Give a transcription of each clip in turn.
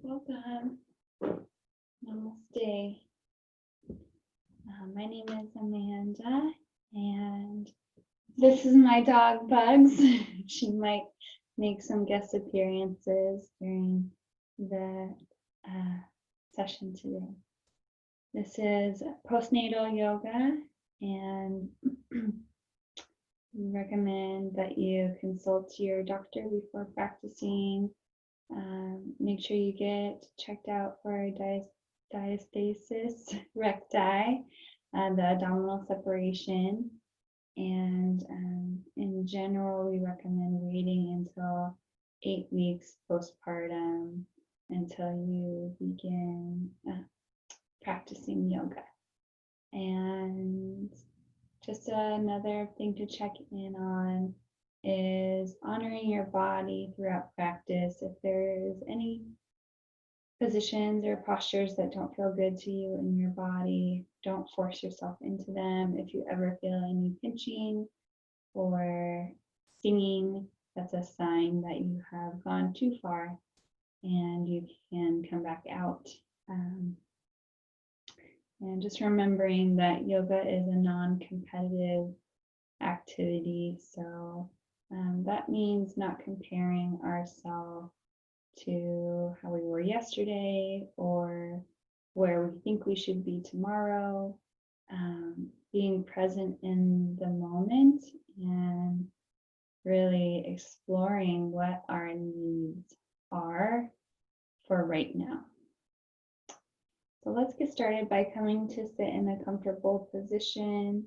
Welcome. Namaste. My name is Amanda, and this is my dog, Bugs. She might make some guest appearances during the session today. This is postnatal yoga, and we recommend that you consult your doctor before practicing. Make sure you get checked out for diastasis recti, the abdominal separation. And in general, we recommend waiting until 8 weeks postpartum until you begin practicing yoga. And just another thing to check in on is honoring your body throughout practice. If there's any positions or postures that don't feel good to you in your body, don't force yourself into them. If you ever feel any pinching or stinging, that's a sign that you have gone too far and you can come back out. And just remembering that yoga is a non-competitive activity, so that means not comparing ourselves to how we were yesterday or where we think we should be tomorrow. Being present in the moment and really exploring what our needs are for right now. So let's get started by coming to sit in a comfortable position.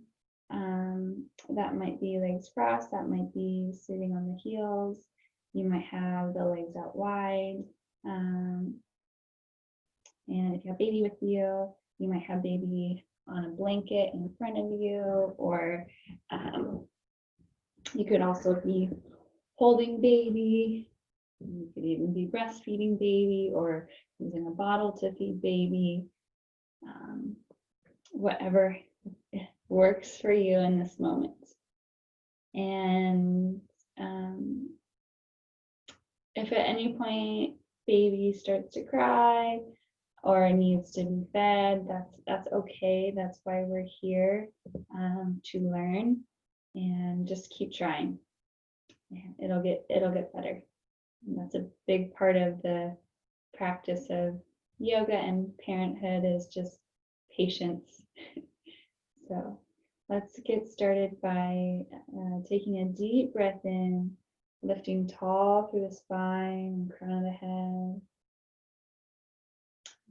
That might be legs crossed, that might be sitting on the heels. You might have the legs out wide. And if you have baby with you, you might have baby on a blanket in front of you, or you could also be holding baby. You could even be breastfeeding baby or using a bottle to feed baby. Whatever works for you in this moment. And if at any point baby starts to cry or needs to be fed, that's okay. That's why we're here, to learn, and just keep trying. It'll get better. And that's a big part of the practice of yoga and parenthood is just patience. So let's get started by taking a deep breath in, lifting tall through the spine and crown of the head.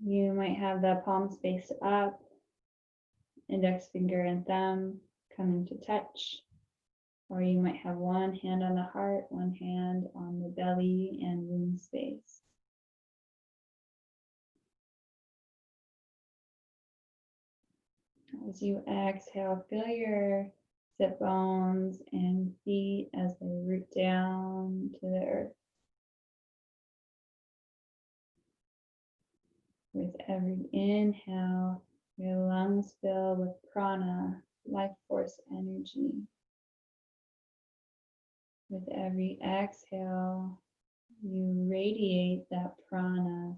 You might have the palms face up, index finger and thumb coming to touch, or you might have one hand on the heart, one hand on the belly and womb space. As you exhale, feel your sit bones and feet as they root down to the earth. With every inhale, your lungs fill with prana, life force energy. With every exhale, you radiate that prana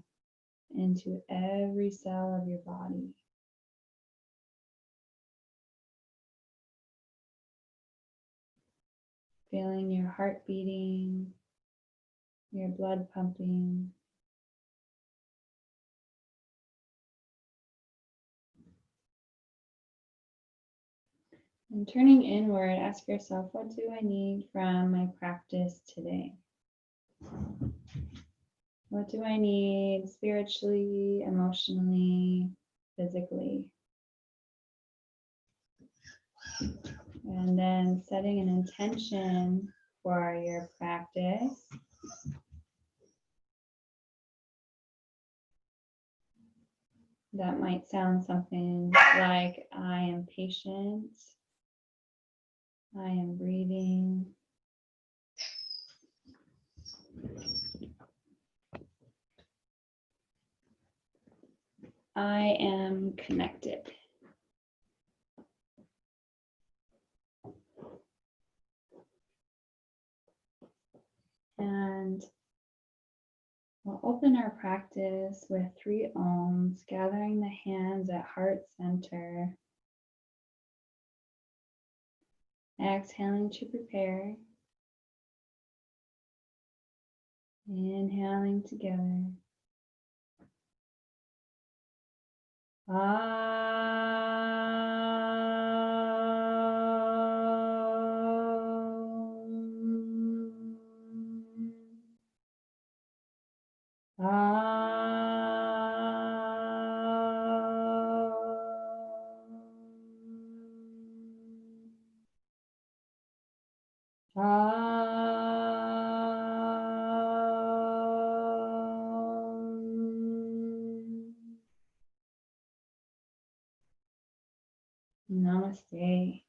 into every cell of your body. Feeling your heart beating, your blood pumping. And turning inward, ask yourself, what do I need from my practice today? What do I need spiritually, emotionally, physically? And then setting an intention for your practice. That might sound something like, I am patient, I am breathing, I am connected. And We'll open our practice with 3 Oms, gathering the hands at heart center. Exhaling to prepare. Inhaling together. Namaste.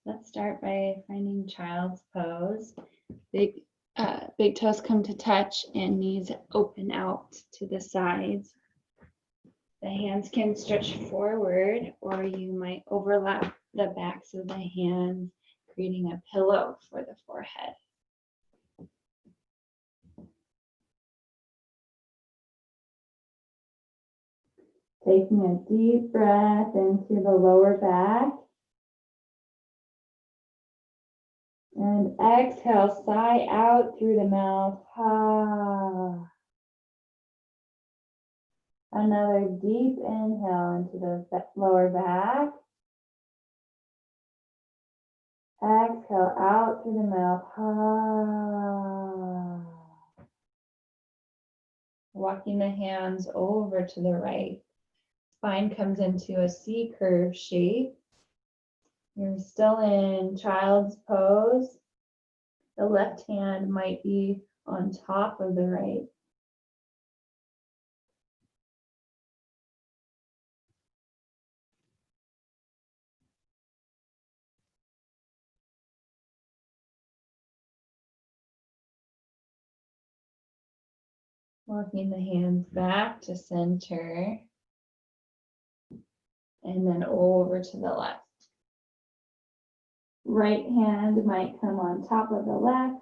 Let's start by finding child's pose. Big toes come to touch and knees open out to the sides. The hands can stretch forward, or you might overlap the backs of the hands, creating a pillow for the forehead. Taking a deep breath into the lower back. And exhale, sigh out through the mouth. Another deep inhale into the lower back. Exhale out through the mouth. Walking the hands over to the right. Spine comes into a C curve shape. You're still in child's pose. The left hand might be on top of the right. Walking the hands back to center. And then over to the left. Right hand might come on top of the left.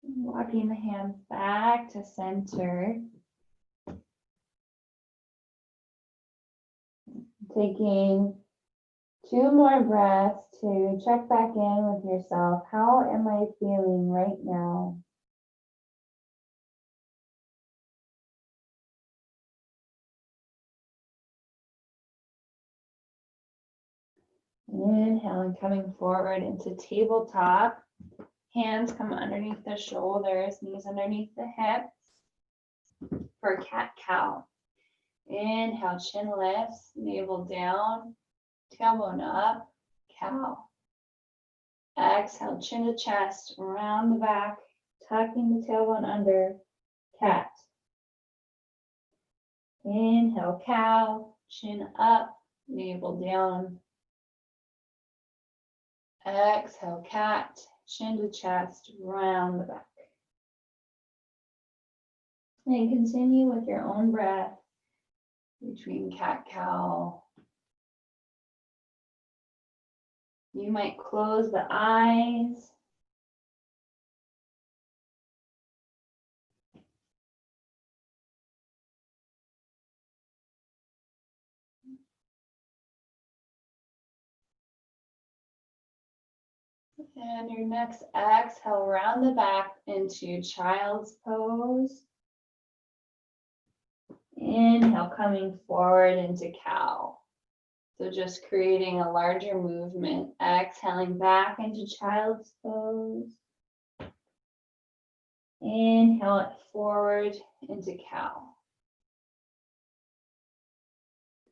Walking the hands back to center. Taking 2 more breaths to check back in with yourself. How am I feeling right now? Inhale and coming forward into tabletop. Hands come underneath the shoulders, knees underneath the hips for cat-cow. Inhale, chin lifts, navel down, tailbone up, cow. Exhale, chin to chest, round the back, tucking the tailbone under, cat. Inhale, cow, chin up, navel down. Exhale, cat, chin to chest, round the back. And continue with your own breath between cat-cow. You might close the eyes. And your next exhale, round the back into child's pose. Inhale, coming forward into cow. So just creating a larger movement. Exhaling back into child's pose. Inhale it forward into cow.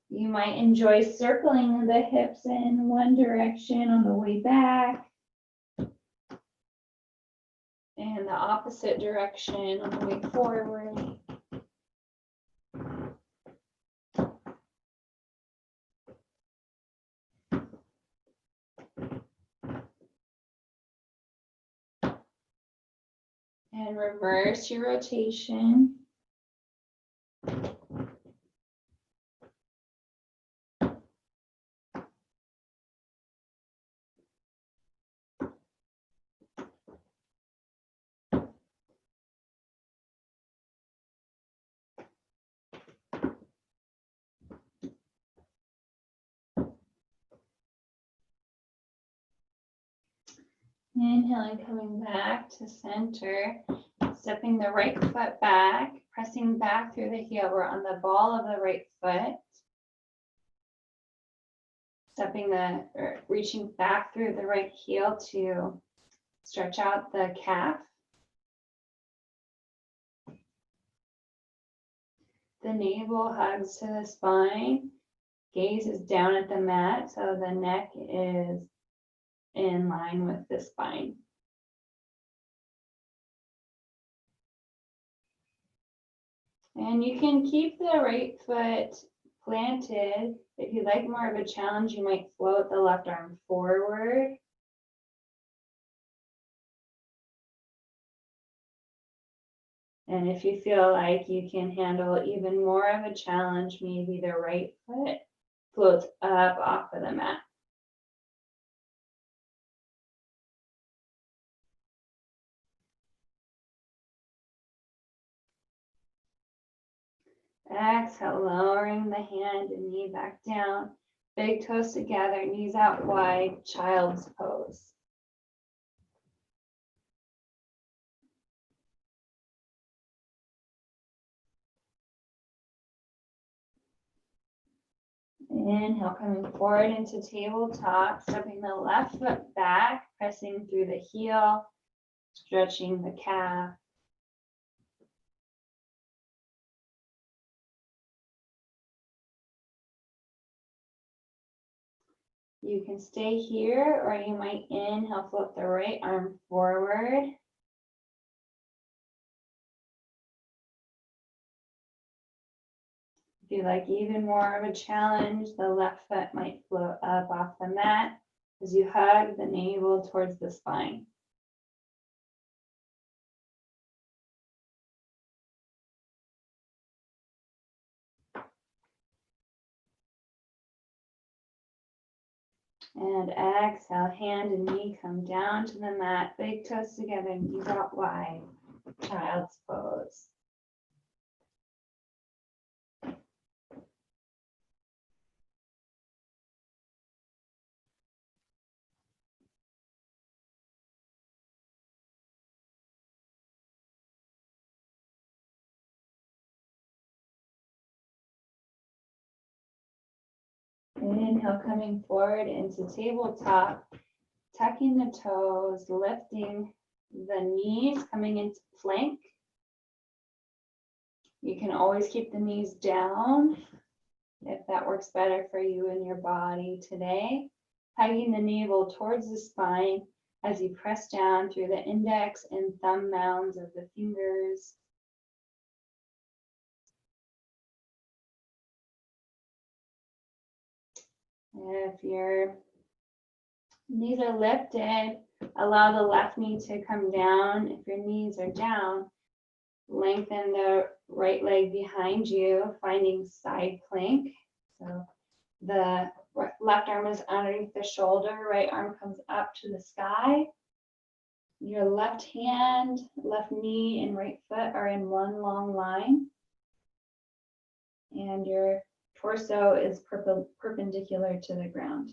You might enjoy circling the hips in one direction on the way back. And the opposite direction on the way forward. And reverse your rotation. Inhaling, coming back to center, stepping the right foot back, pressing back through the heel. We're on the ball of the right foot. Reaching back through the right heel to stretch out the calf. The navel hugs to the spine. Gaze is down at the mat, so the neck is in line with the spine. And you can keep the right foot planted. If you like more of a challenge, you might float the left arm forward. And if you feel like you can handle even more of a challenge, maybe the right foot floats up off of the mat. Exhale, lowering the hand and knee back down. Big toes together, knees out wide, child's pose. Inhale, coming forward into tabletop, stepping the left foot back, pressing through the heel, stretching the calf. You can stay here, or you might inhale, float the right arm forward. If you like even more of a challenge, the left foot might float up off the mat as you hug the navel towards the spine. And exhale, hand and knee come down to the mat, big toes together, knees out wide, child's pose. Inhale, coming forward into tabletop, tucking the toes, lifting the knees, coming into plank. You can always keep the knees down if that works better for you and your body today. Hugging the navel towards the spine as you press down through the index and thumb mounds of the fingers. If your knees are lifted, allow the left knee to come down. If your knees are down, lengthen the right leg behind you, finding side plank. So the left arm is underneath the shoulder, right arm comes up to the sky. Your left hand, left knee, and right foot are in one long line. And your torso is perpendicular to the ground.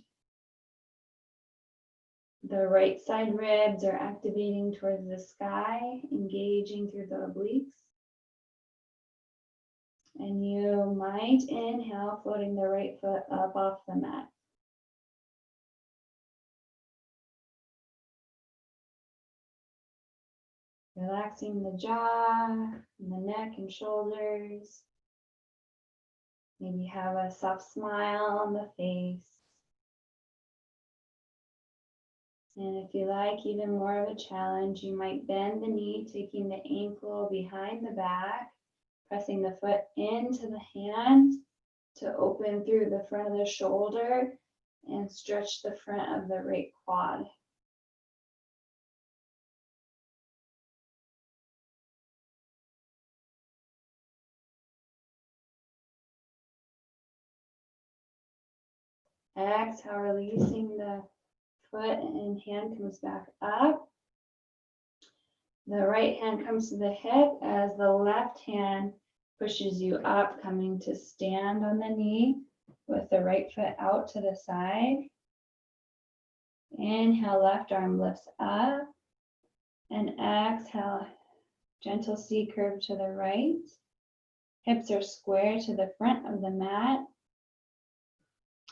The right side ribs are activating towards the sky, engaging through the obliques. And you might inhale, floating the right foot up off the mat. Relaxing the jaw, and the neck and shoulders. Maybe have a soft smile on the face. And if you like even more of a challenge, you might bend the knee, taking the ankle behind the back, pressing the foot into the hand to open through the front of the shoulder and stretch the front of the right quad. Exhale, releasing the foot and hand comes back up. The right hand comes to the hip as the left hand pushes you up, coming to stand on the knee with the right foot out to the side. Inhale, left arm lifts up. And exhale, gentle C curve to the right. Hips are square to the front of the mat.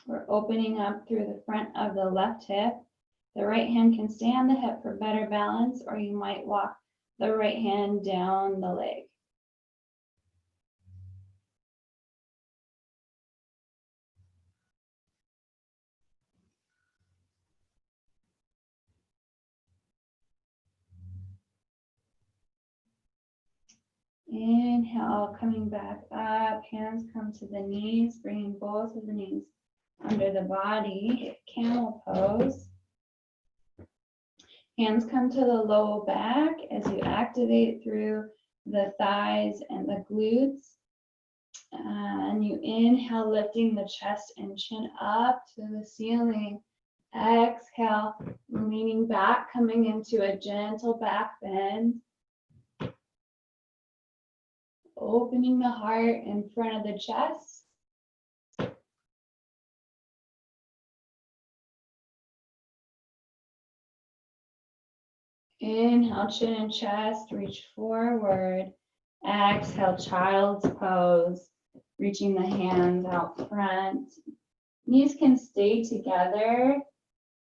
We're opening up through the front of the left hip. The right hand can stay on the hip for better balance, or you might walk the right hand down the leg. Inhale, coming back up, hands come to the knees, bringing both of the knees under the body, camel pose. Hands come to the low back as you activate through the thighs and the glutes. And you inhale, lifting the chest and chin up to the ceiling. Exhale, leaning back, coming into a gentle back bend. Opening the heart in front of the chest. Inhale, chin and chest, reach forward. Exhale, child's pose, reaching the hands out front. Knees can stay together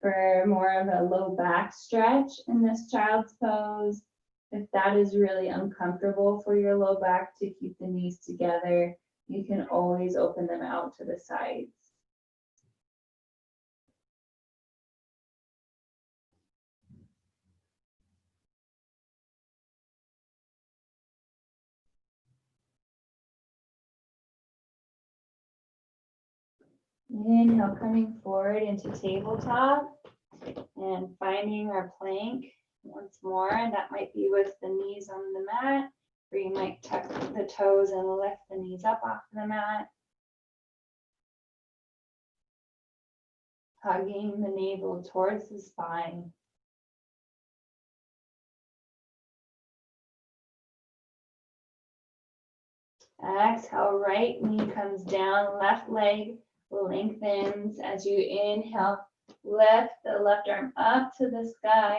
for more of a low back stretch in this child's pose. If that is really uncomfortable for your low back to keep the knees together, you can always open them out to the sides. Inhale, coming forward into tabletop and finding our plank once more. And that might be with the knees on the mat, or you might tuck the toes and lift the knees up off the mat. Hugging the navel towards the spine. Exhale, right knee comes down, left leg lengthens as you inhale. Lift the left arm up to the sky.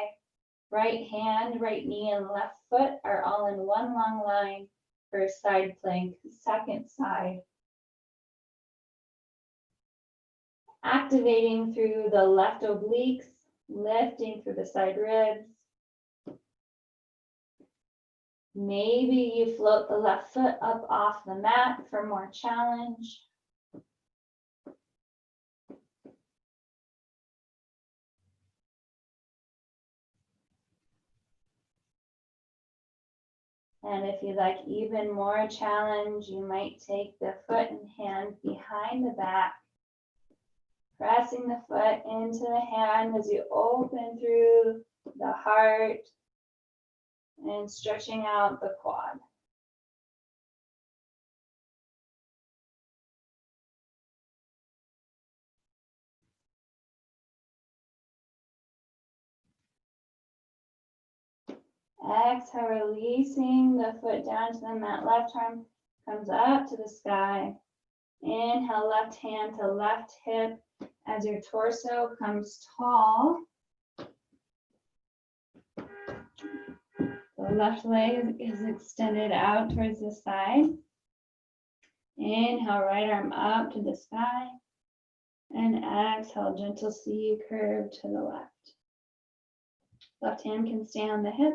Right hand, right knee, and left foot are all in one long line for side plank, second side. Activating through the left obliques, lifting through the side ribs. Maybe you float the left foot up off the mat for more challenge. And if you like even more challenge, you might take the foot and hand behind the back, pressing the foot into the hand as you open through the heart and stretching out the quad. Exhale, releasing the foot down to the mat. Left arm comes up to the sky. Inhale, left hand to left hip as your torso comes tall. The left leg is extended out towards the side. Inhale, right arm up to the sky. And exhale, gentle C curve to the left. Left hand can stay on the hip,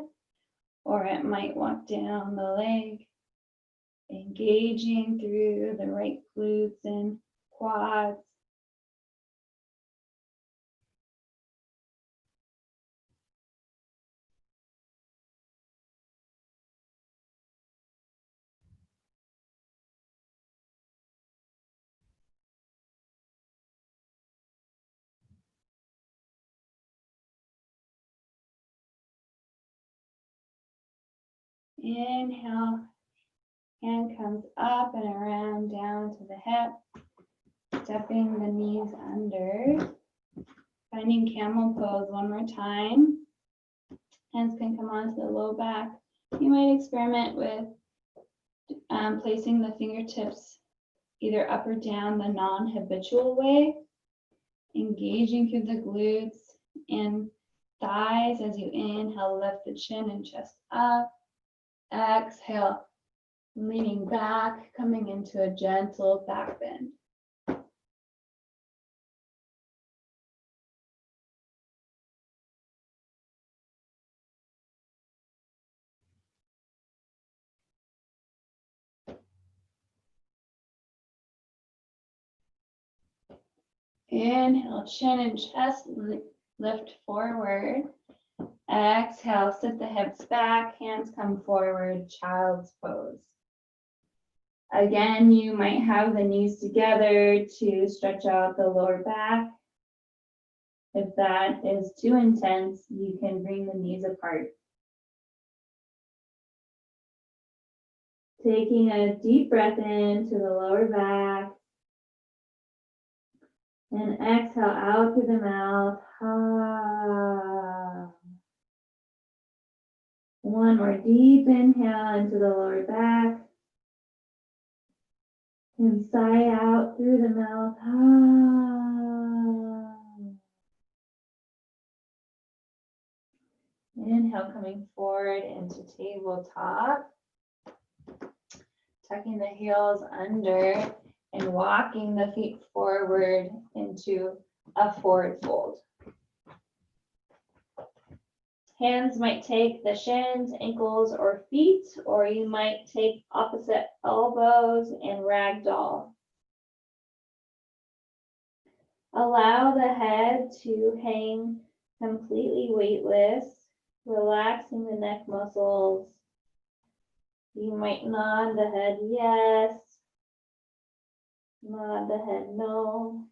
or it might walk down the leg, engaging through the right glutes and quads. Inhale, hand comes up and around down to the hip. Stepping the knees under. Finding camel pose one more time. Hands can come onto the low back. You might experiment with placing the fingertips either up or down the non-habitual way, engaging through the glutes and thighs as you inhale, lift the chin and chest up. Exhale, leaning back, coming into a gentle back bend. Inhale, chin and chest, lift forward. Exhale, sit the hips back, hands come forward, child's pose. Again, you might have the knees together to stretch out the lower back. If that is too intense, you can bring the knees apart. Taking a deep breath into the lower back. And exhale out through the mouth. One more deep inhale into the lower back. And sigh out through the mouth. Inhale, coming forward into tabletop. Tucking the heels under and walking the feet forward into a forward fold. Hands might take the shins, ankles, or feet, or you might take opposite elbows and ragdoll. Allow the head to hang completely weightless, relaxing the neck muscles. You might nod the head yes, nod the head no.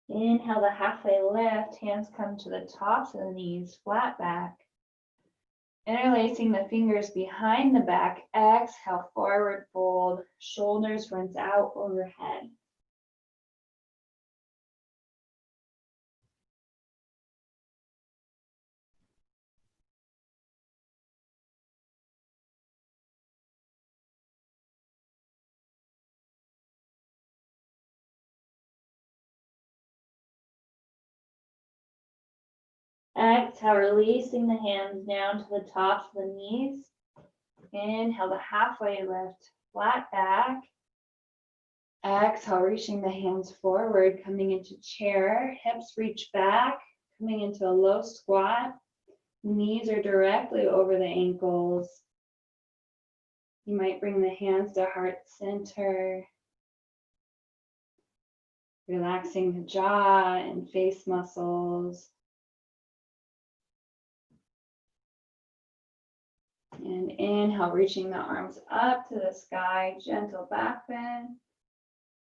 Inhale the halfway lift, hands come to the tops of the knees, flat back. Interlacing the fingers behind the back, exhale, forward fold, shoulders rinse out overhead. Exhale, releasing the hands down to the tops of the knees. Inhale the halfway lift, flat back. Exhale, reaching the hands forward, coming into chair, hips reach back, coming into a low squat. Knees are directly over the ankles. You might bring the hands to heart center, relaxing the jaw and face muscles. And inhale, reaching the arms up to the sky, gentle back bend.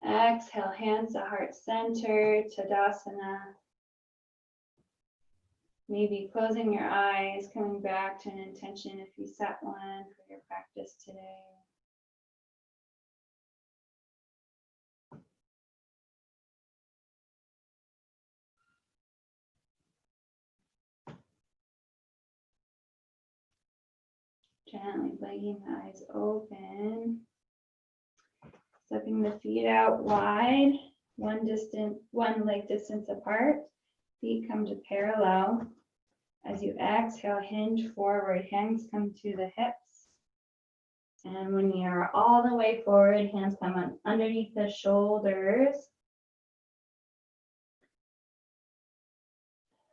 Exhale, hands to heart center, Tadasana. Maybe closing your eyes, coming back to an intention if you set one for your practice today. Gently blinking the eyes open. Stepping the feet out wide, one leg distance apart. Feet come to parallel. As you exhale, hinge forward, hands come to the hips. And when you are all the way forward, hands come underneath the shoulders.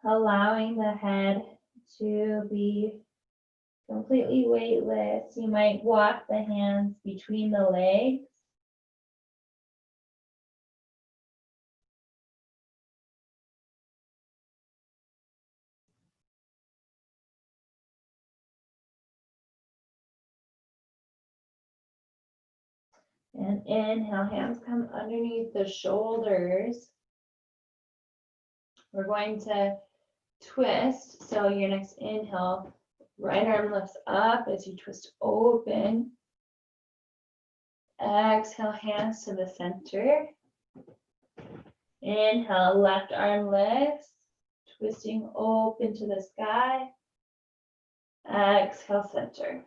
Allowing the head to be completely weightless. You might walk the hands between the legs. And inhale, hands come underneath the shoulders. We're going to twist. So your next inhale, right arm lifts up as you twist open. Exhale, hands to the center. Inhale, left arm lifts, twisting open to the sky. Exhale, center.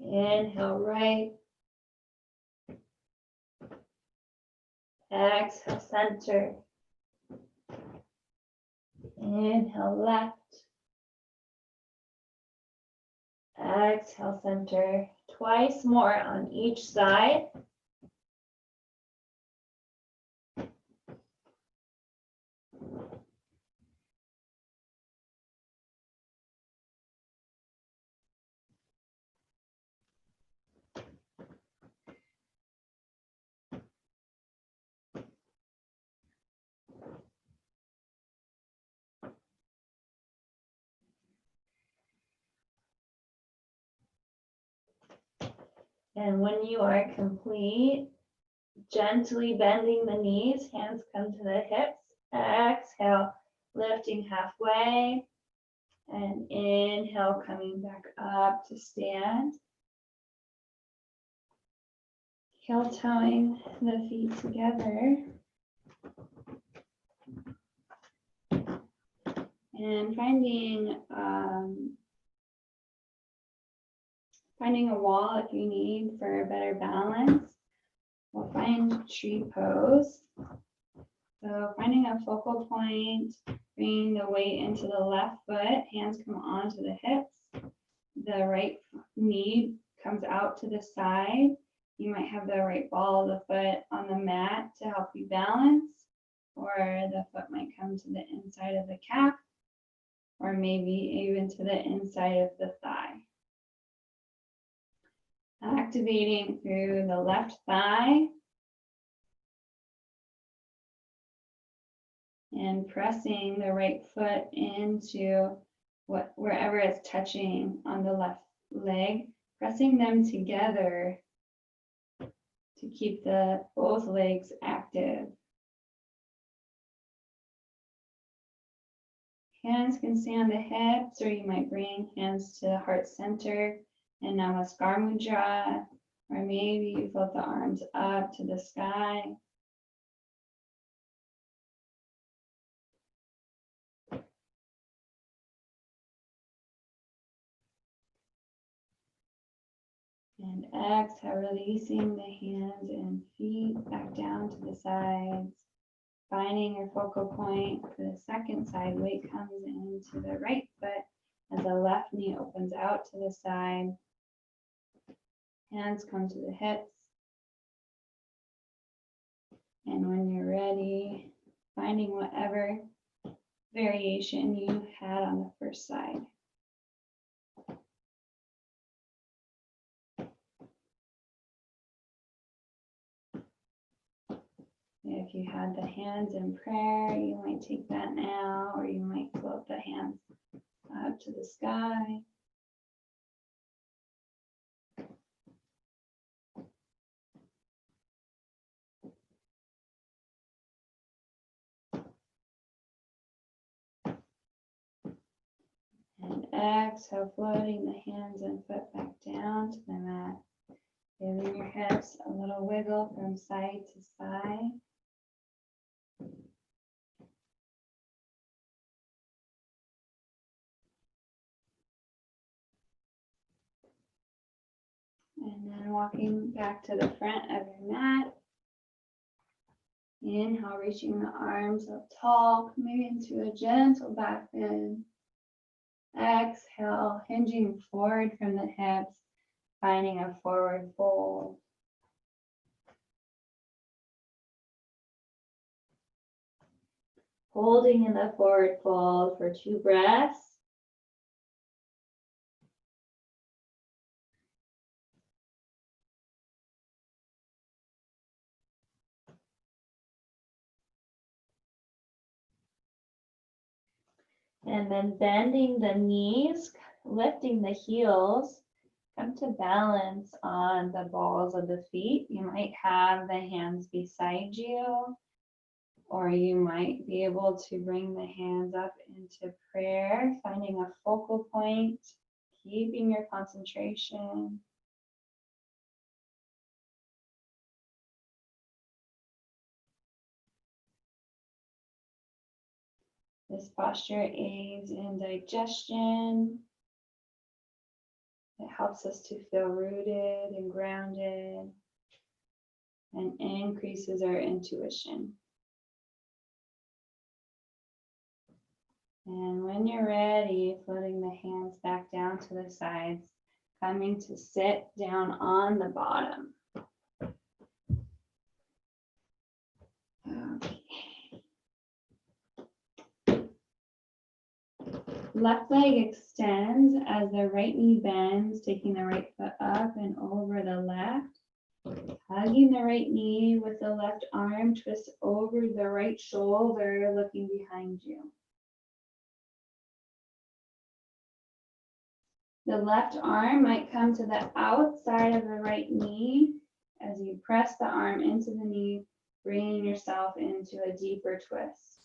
Inhale, right. Exhale, center. Inhale, left. Exhale, center. Twice more on each side. And when you are complete, gently bending the knees, hands come to the hips. Exhale, lifting halfway. And inhale, coming back up to stand. Heel toeing the feet together. And finding a wall if you need for a better balance. We'll find tree pose. So finding a focal point, bringing the weight into the left foot, hands come onto the hips. The right knee comes out to the side. You might have the right ball of the foot on the mat to help you balance, or the foot might come to the inside of the calf, or maybe even to the inside of the thigh. Activating through the left thigh and pressing the right foot into wherever it's touching on the left leg, pressing them together to keep both legs active. Hands can stay on the hips, or you might bring hands to heart center in Namaskar Mudra, or maybe you float the arms up to the sky. And exhale, releasing the hands and feet back down to the sides. Finding your focal point for the second side. Weight comes into the right foot as the left knee opens out to the side. Hands come to the hips. And when you're ready, finding whatever variation you had on the first side. If you had the hands in prayer, you might take that now, or you might float the hands up to the sky. And exhale, floating the hands and foot back down to the mat. Giving your hips a little wiggle from side to side. And then walking back to the front of your mat. Inhale, reaching the arms up tall, coming into a gentle back bend. Exhale, hinging forward from the hips, finding a forward fold. Holding in the forward fold for 2 breaths. And then bending the knees, lifting the heels, come to balance on the balls of the feet. You might have the hands beside you, Or you might be able to bring the hands up into prayer, finding a focal point, keeping your concentration. This posture aids in digestion. It helps us to feel rooted and grounded and increases our intuition. And when you're ready, floating the hands back down to the sides, coming to sit down on the bottom. Okay. Left leg extends as the right knee bends, taking the right foot up and over the left. Hugging the right knee with the left arm, twist over the right shoulder, looking behind you. The left arm might come to the outside of the right knee as you press the arm into the knee, bringing yourself into a deeper twist.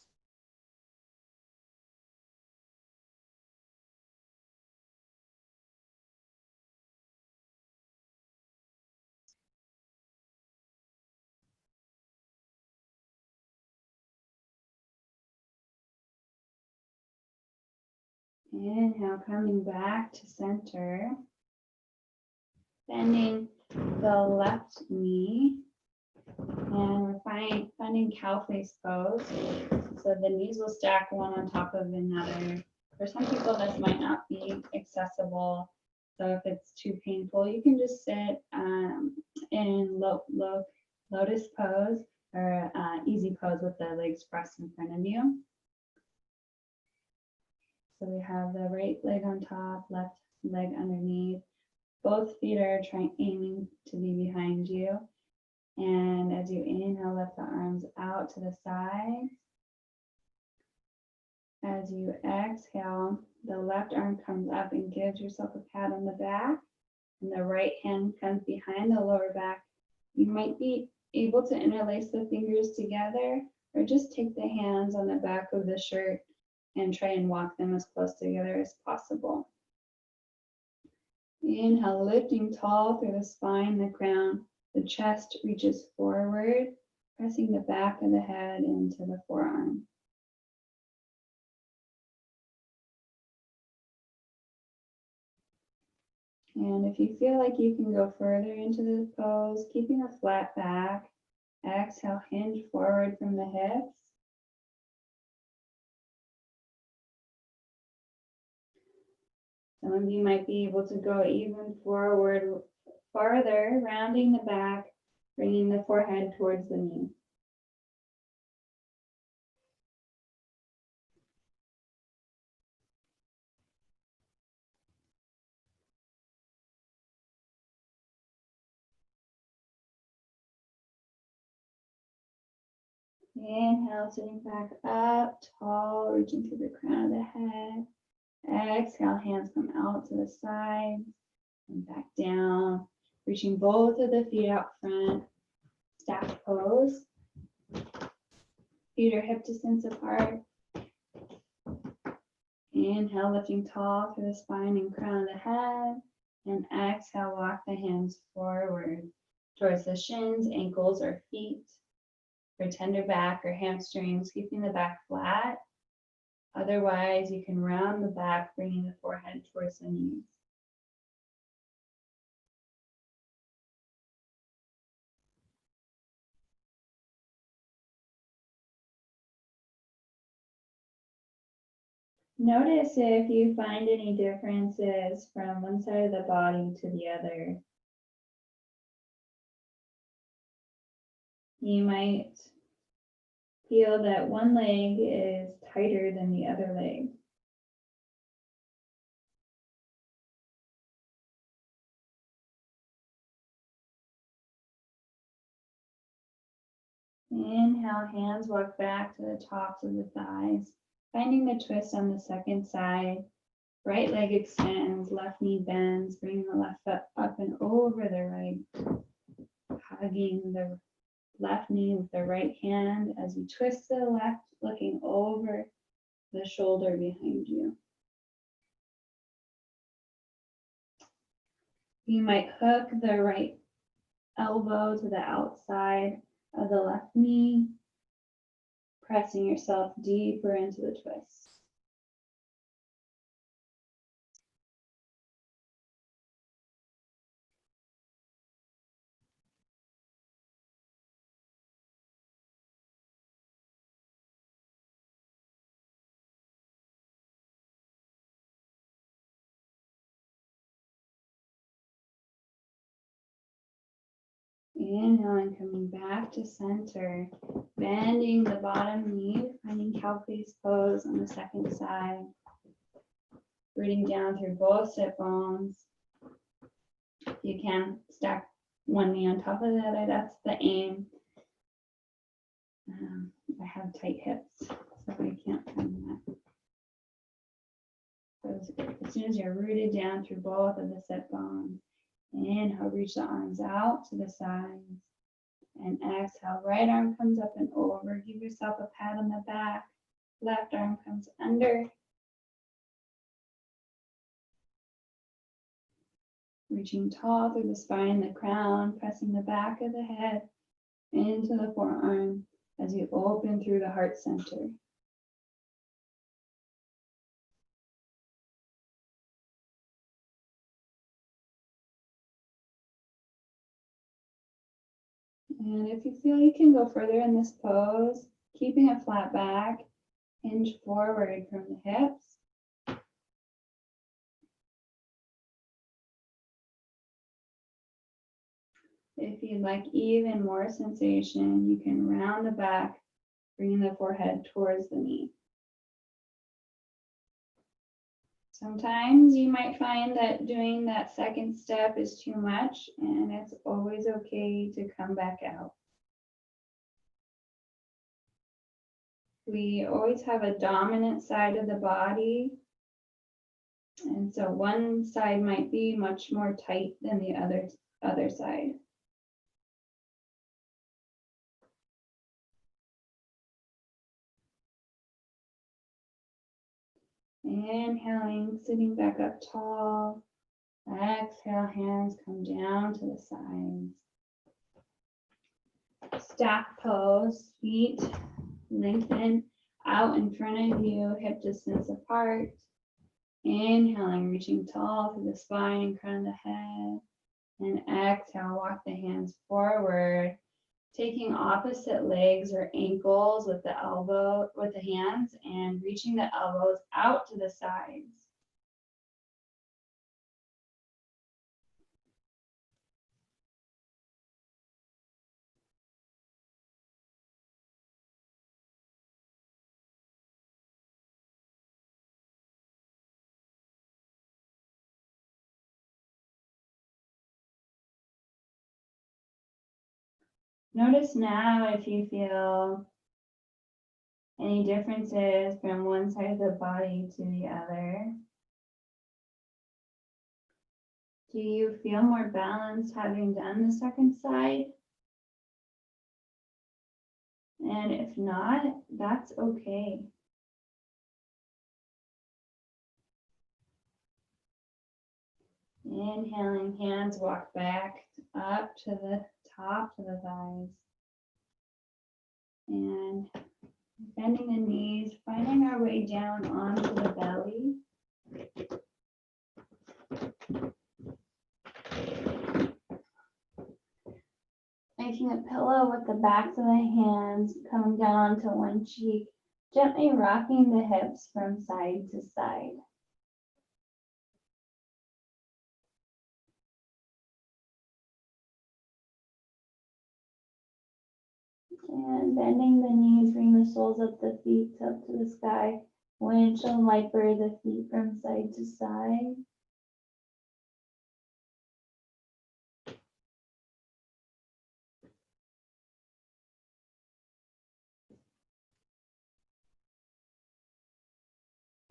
Inhale, coming back to center. Bending the left knee. And we're finding cow face pose. So the knees will stack one on top of another. For some people, this might not be accessible. So if it's too painful, you can just sit in lotus pose or easy pose with the legs pressed in front of you. So we have the right leg on top, left leg underneath. Both feet are aiming to be behind you. And as you inhale, lift the arms out to the side. As you exhale, the left arm comes up and gives yourself a pat on the back. And the right hand comes behind the lower back. You might be able to interlace the fingers together or just take the hands on the back of the shirt and try and walk them as close together as possible. Inhale, lifting tall through the spine, the crown. The chest reaches forward, pressing the back of the head into the forearm. And if you feel like you can go further into the pose, keeping a flat back, exhale, hinge forward from the hips. Some of you might be able to go even forward, farther, rounding the back, bringing the forehead towards the knee. Inhale, sitting back up, tall, reaching through the crown of the head. Exhale, hands come out to the sides and back down, reaching both of the feet out front. Stack pose. Feet are hip distance apart. Inhale, lifting tall through the spine and crown of the head. And exhale, walk the hands forward towards the shins, ankles, or feet. For tender back or hamstrings, keeping the back flat. Otherwise, you can round the back, bringing the forehead towards the knees. Notice if you find any differences from one side of the body to the other. You might feel that one leg is tighter than the other leg. Inhale, hands walk back to the tops of the thighs, finding the twist on the second side. Right leg extends, left knee bends, bringing the left foot up and over the right, hugging the left knee with the right hand as you twist to the left, looking over the shoulder behind you. You might hook the right elbow to the outside of the left knee, pressing yourself deeper into the twist. Inhaling, coming back to center, bending the bottom knee, finding cow face pose on the second side. Rooting down through both sit bones. If you can, stack one knee on top of the other, that's the aim. I have tight hips, so I can't find that. As soon as you're rooted down through both of the sit bones, inhale, reach the arms out to the sides. And exhale, right arm comes up and over. Give yourself a pat on the back. Left arm comes under. Reaching tall through the spine, the crown, pressing the back of the head into the forearm as you open through the heart center. And if you feel you can go further in this pose, keeping a flat back, hinge forward from the hips. If you'd like even more sensation, you can round the back, bringing the forehead towards the knee. Sometimes you might find that doing that second step is too much, and it's always okay to come back out. We always have a dominant side of the body, and so one side might be much more tight than the other side. Inhaling, sitting back up tall. Exhale, hands come down to the sides. Stack pose, feet lengthen out in front of you, hip distance apart. Inhaling, reaching tall through the spine and crown of the head. And exhale, walk the hands forward, taking opposite legs or ankles with the hands and reaching the elbows out to the sides. Notice now if you feel any differences from one side of the body to the other. Do you feel more balanced having done the second side? And if not, that's okay. Inhaling, hands walk back up to the top of the thighs. And bending the knees, finding our way down onto the belly. Making a pillow with the backs of the hands, coming down to one cheek, gently rocking the hips from side to side. And bending the knees, bring the soles of the feet up to the sky. Windshield wiper the feet from side to side.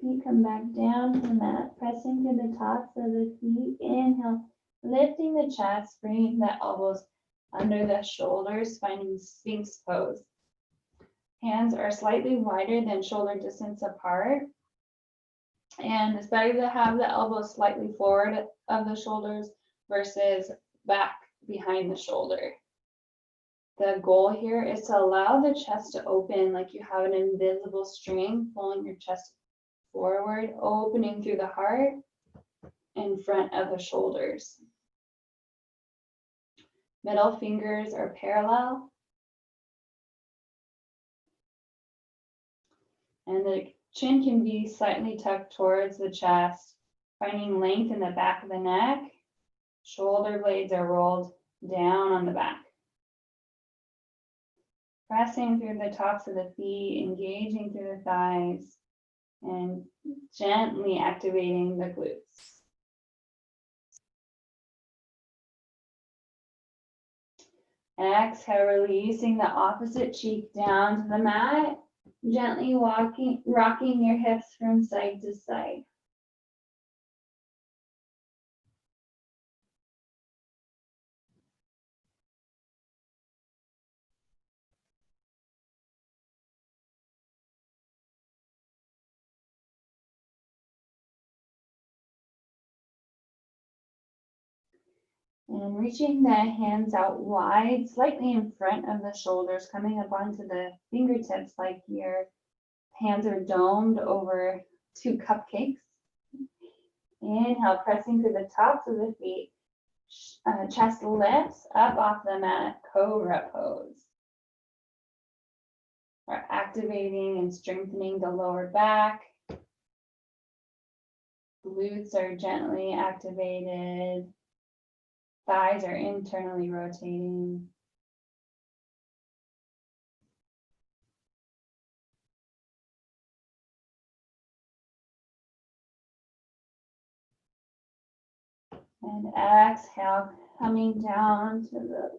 Feet come back down to the mat, pressing to the tops of the feet. Inhale, lifting the chest, bringing the elbows under the shoulders, finding Sphinx pose. Hands are slightly wider than shoulder distance apart. And it's better to have the elbows slightly forward of the shoulders versus back behind the shoulder. The goal here is to allow the chest to open like you have an invisible string pulling your chest forward, opening through the heart in front of the shoulders. Middle fingers are parallel. And the chin can be slightly tucked towards the chest, finding length in the back of the neck. Shoulder blades are rolled down on the back. Pressing through the tops of the feet, engaging through the thighs, and gently activating the glutes. Exhale, releasing the opposite cheek down to the mat, gently rocking your hips from side to side. And reaching the hands out wide, slightly in front of the shoulders, coming up onto the fingertips like your hands are domed over two cupcakes. Inhale, pressing through the tops of the feet. Chest lifts up off the mat, cobra pose. We're activating and strengthening the lower back. Glutes are gently activated. Thighs are internally rotating. And exhale, coming down to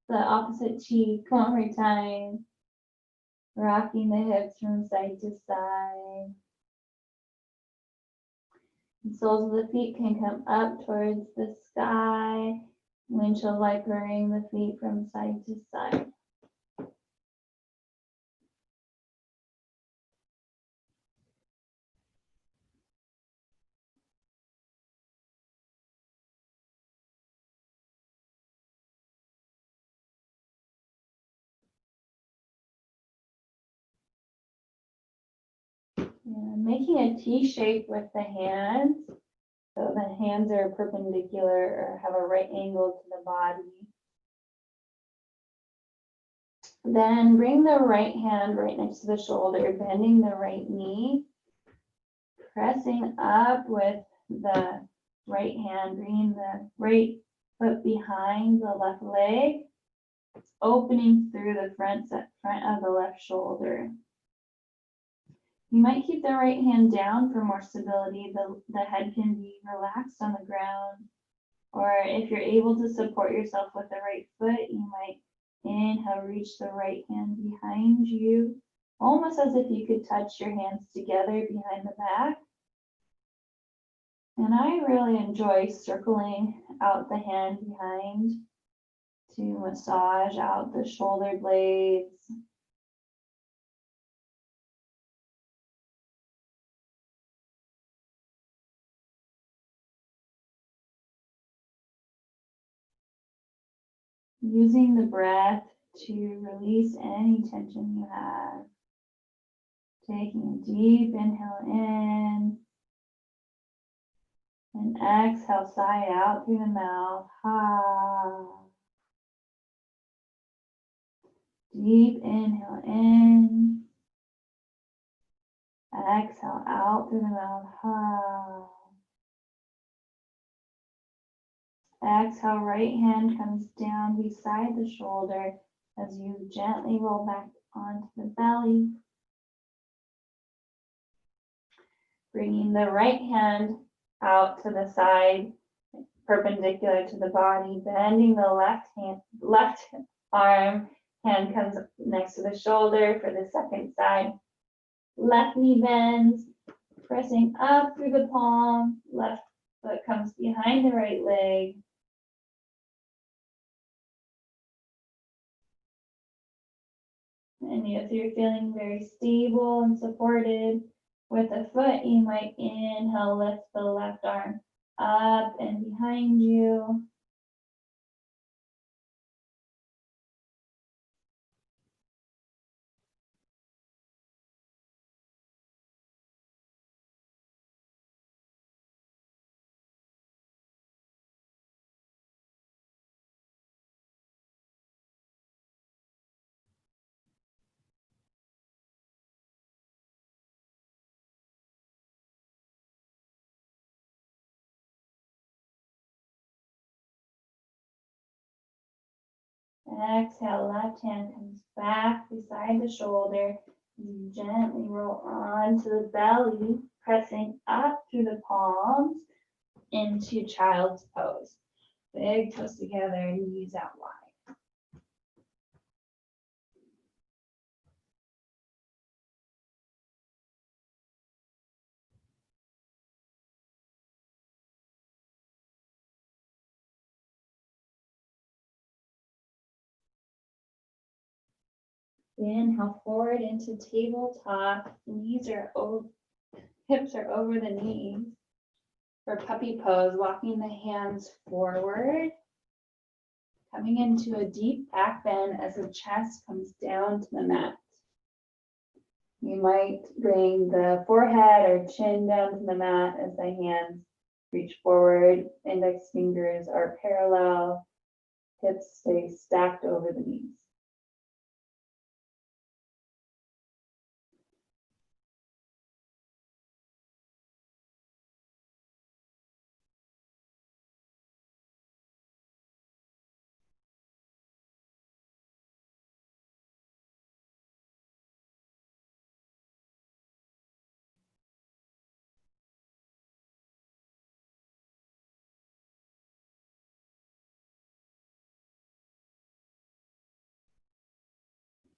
the opposite cheek, one more time. Rocking the hips from side to side. The soles of the feet can come up towards the sky. Windshield wipering the feet from side to side. And making a T shape with the hands. So the hands are perpendicular or have a right angle to the body. Then bring the right hand right next to the shoulder, bending the right knee, pressing up with the right hand, bringing the right foot behind the left leg, opening through the front of the left shoulder. You might keep the right hand down for more stability. The head can be relaxed on the ground. Or if you're able to support yourself with the right foot, you might inhale, reach the right hand behind you, almost as if you could touch your hands together behind the back. And I really enjoy circling out the hand behind to massage out the shoulder blades. Using the breath to release any tension you have. Taking a deep inhale in. And exhale, sigh out through the mouth. Ha. Deep inhale in. Exhale out through the mouth. Ha. Exhale, right hand comes down beside the shoulder as you gently roll back onto the belly. Bringing the right hand out to the side, perpendicular to the body, bending the left arm, hand comes next to the shoulder for the second side. Left knee bends, pressing up through the palm, left foot comes behind the right leg. And if you're feeling very stable and supported with a foot, you might inhale, lift the left arm up and behind you. Exhale, left hand comes back beside the shoulder. You gently roll onto the belly, pressing up through the palms into child's pose. Big toes together, knees out wide. Inhale forward into tabletop. Knees are over, hips are over the knees. For puppy pose, walking the hands forward, coming into a deep back bend as the chest comes down to the mat. You might bring the forehead or chin down to the mat as the hands reach forward. Index fingers are parallel. Hips stay stacked over the knees.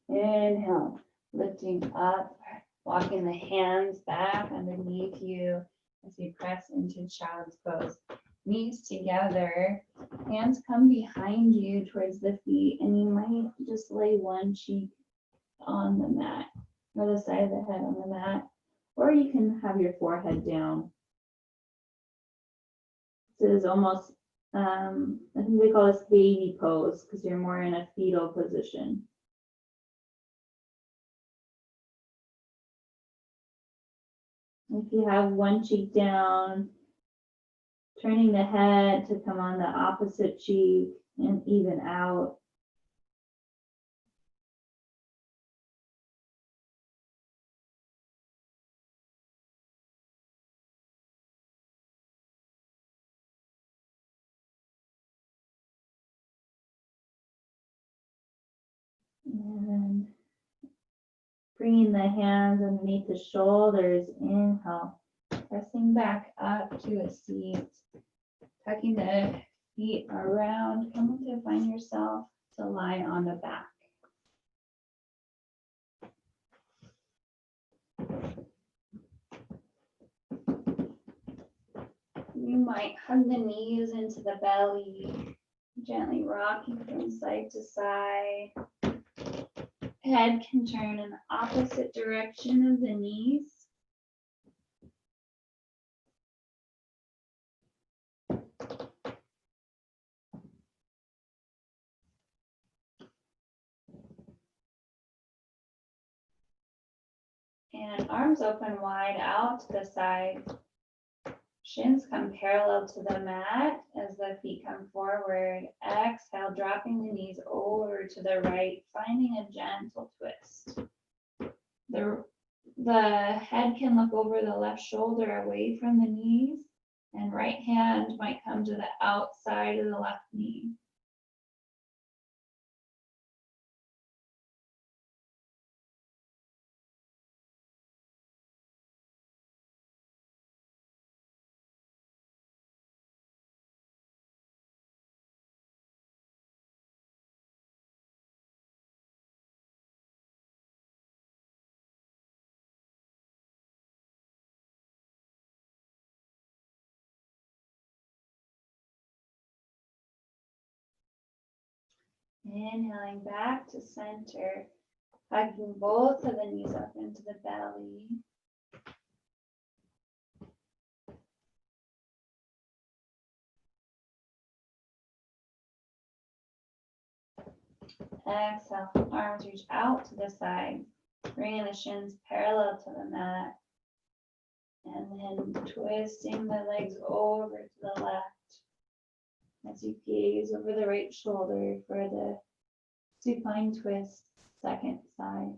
Inhale, lifting up, walking the hands back underneath you as you press into child's pose. Knees together, hands come behind you towards the feet, and you might just lay one cheek on the mat or the side of the head on the mat, or you can have your forehead down. This is almost, I think they call this baby pose because you're more in a fetal position. If you have one cheek down, turning the head to come on the opposite cheek and even out. And bringing the hands underneath the shoulders, inhale, pressing back up to a seat, tucking the feet around, coming to find yourself to lie on the back. You might hug the knees into the belly, gently rocking from side to side. Head can turn in the opposite direction of the knees. And arms open wide out to the side. Shins come parallel to the mat as the feet come forward. Exhale, dropping the knees over to the right, finding a gentle twist. The head can look over the left shoulder away from the knees, and right hand might come to the outside of the left knee. Inhaling back to center, Hugging both of the knees up into the belly. Exhale, arms reach out to the side, bringing the shins parallel to the mat, and then twisting the legs over to the left as you gaze over the right shoulder for the supine twist, second side.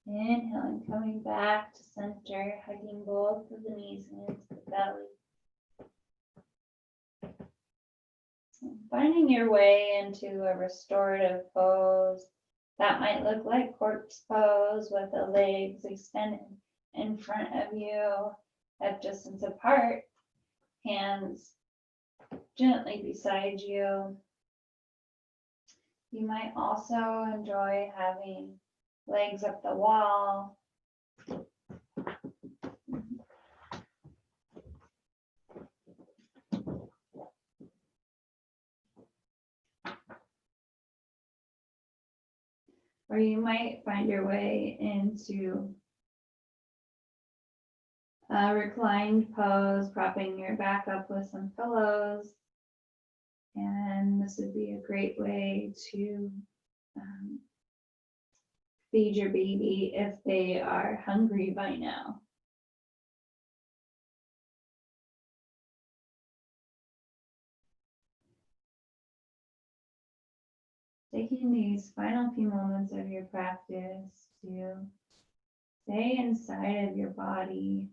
Inhaling, coming back to center, hugging both of the knees into the belly. Finding your way into a restorative pose. That might look like corpse pose with the legs extended in front of you, hip distance apart, hands gently beside you. You might also enjoy having legs up the wall. Or you might find your way into a reclined pose, propping your back up with some pillows. And this would be a great way to feed your baby if they are hungry by now. Taking these final few moments of your practice to stay inside of your body.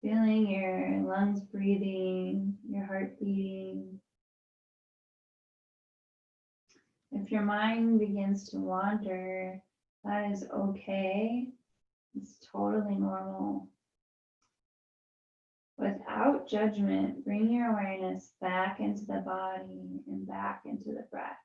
Feeling your lungs breathing, your heart beating. If your mind begins to wander, that is okay. It's totally normal. Without judgment, bring your awareness back into the body and back into the breath.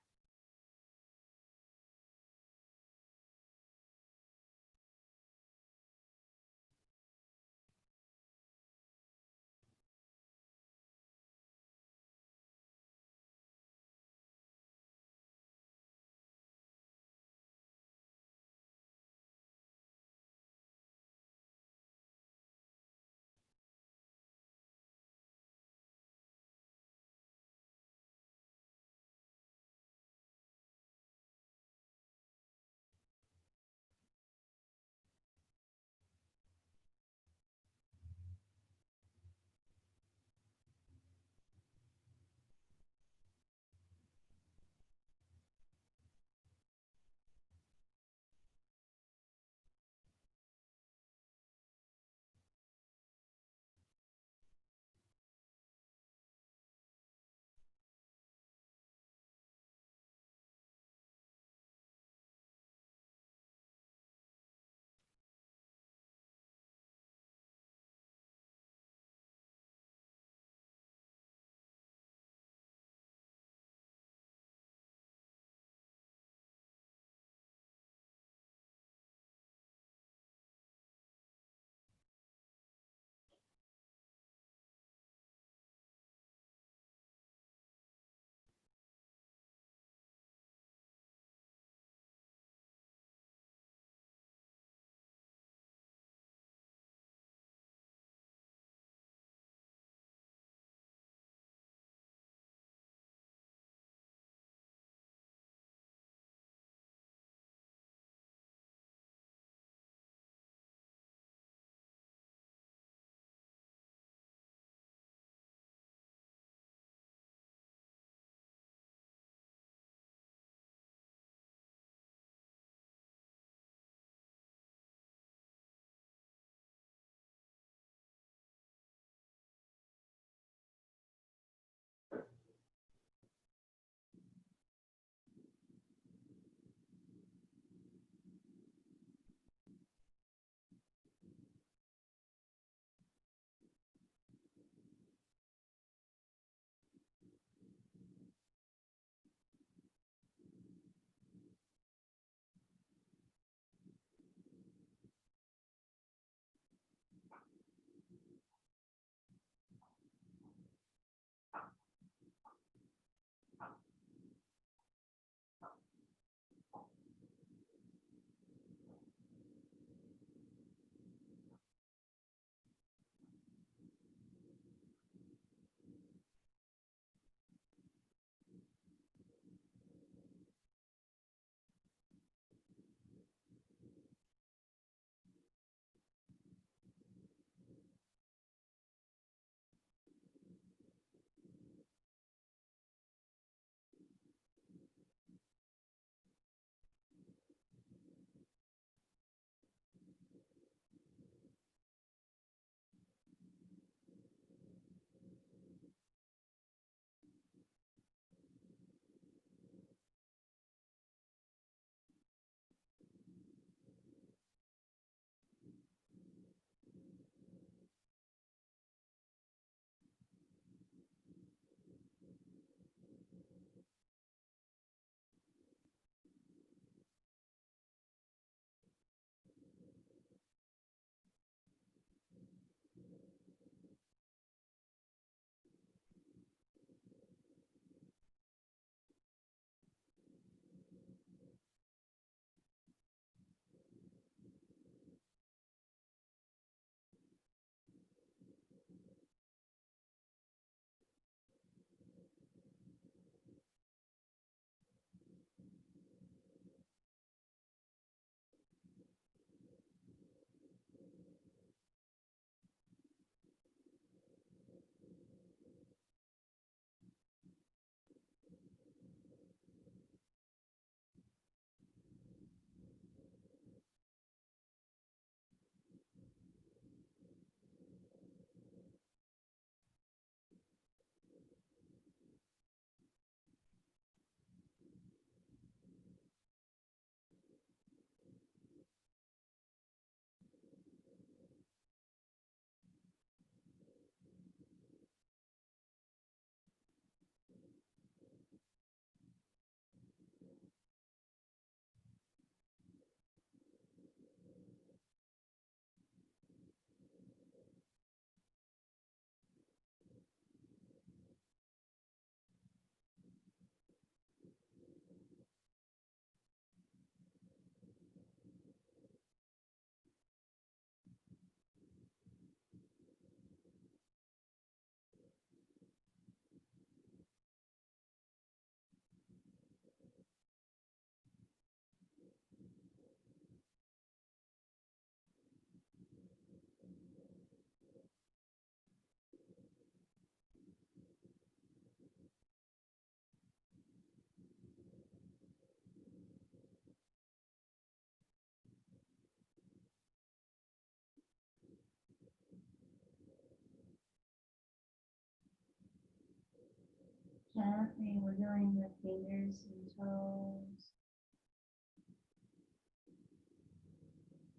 Gently wiggling the fingers and toes.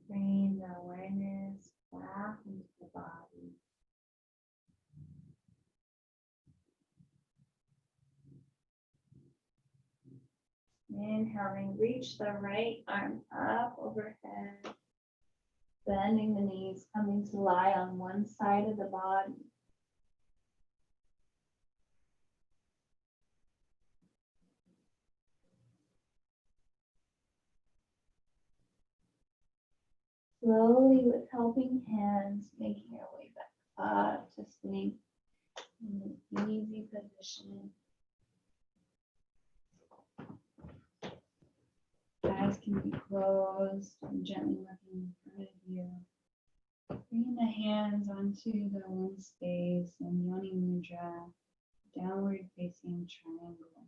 Bringing the awareness back into the body. Inhaling, reach the right arm up overhead. Bending the knees, coming to lie on one side of the body. Slowly, with helping hands, making your way back up to sitting in an easy position. Eyes can be closed and gently looking in front of you. Bring the hands onto the womb space and Yoni Mudra, downward facing triangle.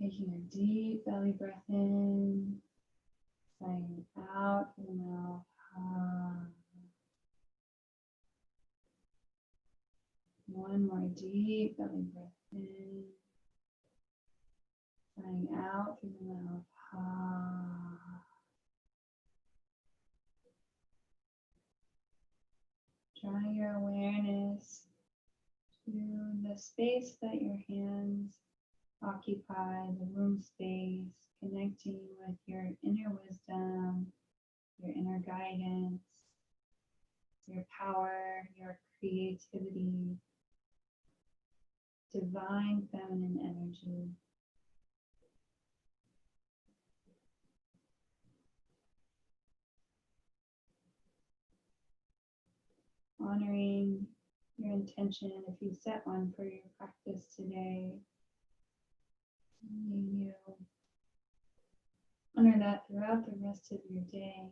Taking a deep belly breath in, sighing out through the mouth. One more deep belly breath in, sighing out through the mouth. Drawing your awareness to the space that your hands occupy, the womb space, connecting with your inner wisdom, your inner guidance, your power, your creativity, divine feminine energy. Honoring your intention, if you set one for your practice today, may you honor that throughout the rest of your day.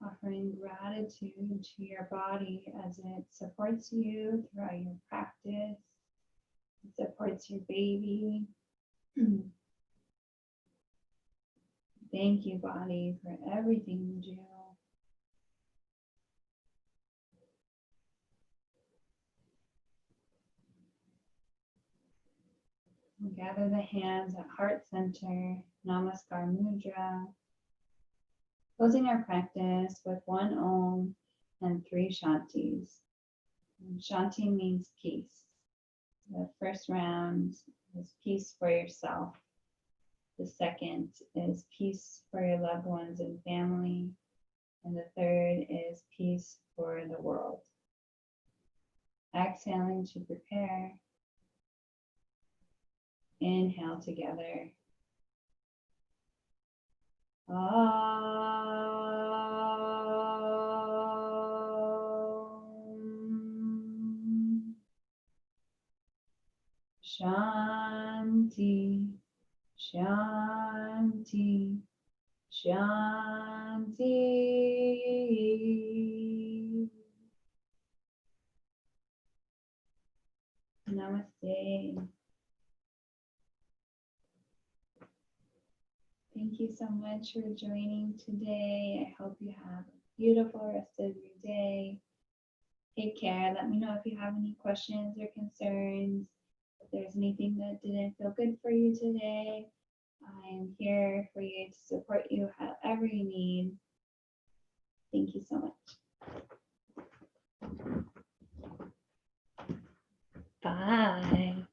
Offering gratitude to your body as it supports you throughout your practice. It supports your baby. Thank you, body, for everything you do. We'll gather the hands at heart center, Namaskar Mudra. Closing our practice with one Om and 3 Shantis. And Shanti means peace. The first round is peace for yourself. The second is peace for your loved ones and family. And the third is peace for the world. Exhaling to prepare. Inhale together. Shanti, Shanti, Shanti. Namaste. Thank you so much for joining today. I hope you have a beautiful rest of your day. Take care. Let me know if you have any questions or concerns. If there's anything that didn't feel good for you today, I am here for you to support you however you need. Thank you so much. Bye.